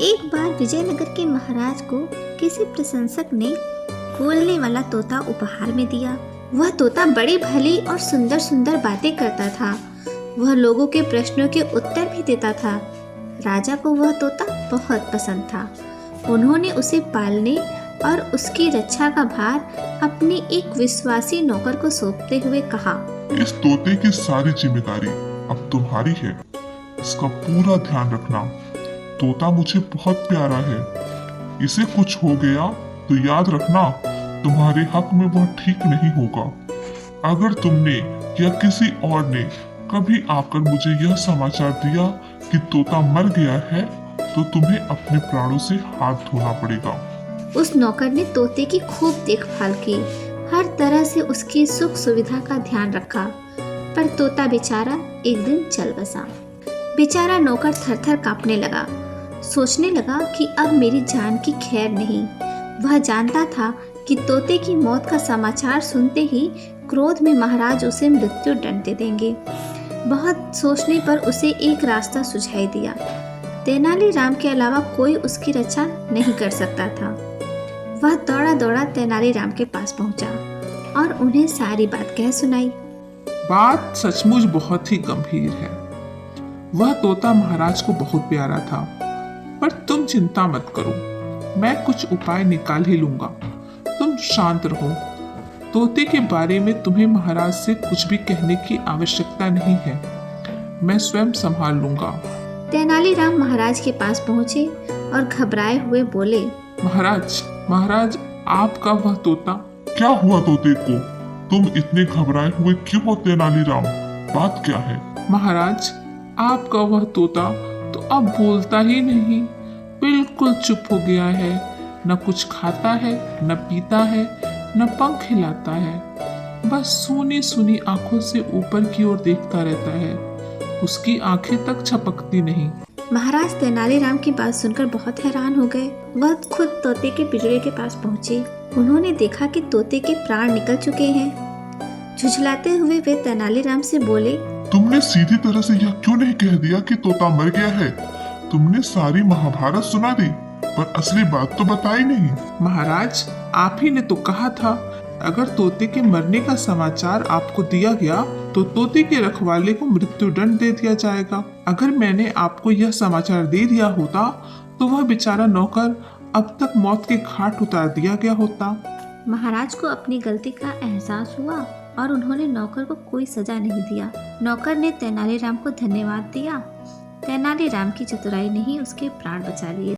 एक बार विजयनगर के महाराज को किसी प्रशंसक ने बोलने वाला तोता उपहार में दिया। वह तोता बड़ी भली और सुंदर सुंदर बातें करता था। वह लोगों के प्रश्नों के उत्तर भी देता था। राजा को वह तोता बहुत पसंद था। उन्होंने उसे पालने और उसकी रक्षा का भार अपने एक विश्वासी नौकर को सौंपते हुए कहा, इस तोते की सारी जिम्मेदारी अब तुम्हारी है। इसका पूरा ध्यान रखना। तोता मुझे बहुत प्यारा है। इसे कुछ हो गया तो याद रखना, तुम्हारे हक में वह ठीक नहीं होगा। अगर तुमने या किसी और ने कभी आकर मुझे यह समाचार दिया कि तोता मर गया है, तो तुम्हें अपने प्राणों से हाथ धोना पड़ेगा। उस नौकर ने तोते की खूब देखभाल की, हर तरह से उसकी सुख सुविधा का ध्यान रखा। पर तोता बेचारा एक दिन चल बसा। बेचारा नौकर थर थर कांपने लगा। सोचने लगा कि अब मेरी जान की खैर नहीं। वह जानता था कि तोते की मौत का समाचार सुनते ही क्रोध में महाराज उसे मृत्यु दंड दे देंगे। बहुत सोचने पर उसे एक रास्ता सुझाई दिया। तेनालीराम के अलावा कोई उसकी रक्षा नहीं कर सकता था। वह दौड़ा दौड़ा तेनालीराम के पास पहुंचा और उन्हें सारी बात कह सुनाई। बात सचमुच बहुत ही गंभीर है। वह तोता महाराज को बहुत प्यारा था, पर तुम चिंता मत करो, मैं कुछ उपाय निकाल ही लूंगा। तुम शांत रहो। तोते के बारे में तुम्हें महाराज से कुछ भी कहने की आवश्यकता नहीं है। मैं स्वयं संभाल लूंगा। तेनालीराम महाराज के पास पहुंचे और घबराए हुए बोले, महाराज, आपका वह तोता। क्या हुआ तोते को? तुम इतने घबराए हुए क्यों हो तेनालीराम? बात क्या है? महाराज, आपका वह तोता तो अब बोलता ही नहीं, बिल्कुल चुप हो गया है। न कुछ खाता है, न पीता है, न पंख हिलाता है। बस सूनी सूनी आंखों से ऊपर की ओर देखता रहता है। उसकी आंखें तक झपकती नहीं। महाराज तेनालीराम की बात सुनकर बहुत हैरान हो गए। वह खुद तोते के पिंजरे के पास पहुंचे। उन्होंने देखा कि तोते के प्राण निकल चुके हैं। झुझलाते हुए वे तेनालीराम से बोले, तुमने सीधी तरह से यह क्यों नहीं कह दिया कि तोता मर गया है? तुमने सारी महाभारत सुना दी, पर असली बात तो बताई नहीं। महाराज, आप ही ने तो कहा था, अगर तोते के मरने का समाचार आपको दिया गया तो तोते के रखवाले को मृत्युदंड दे दिया जाएगा। अगर मैंने आपको यह समाचार दे दिया होता तो वह बेचारा नौकर अब तक मौत के घाट उतार दिया गया होता। महाराज को अपनी गलती का एहसास हुआ और उन्होंने नौकर को कोई सजा नहीं दिया। नौकर ने तेनालीराम को धन्यवाद दिया। तेनालीराम की चतुराई ने ही उसके प्राण बचा लिए।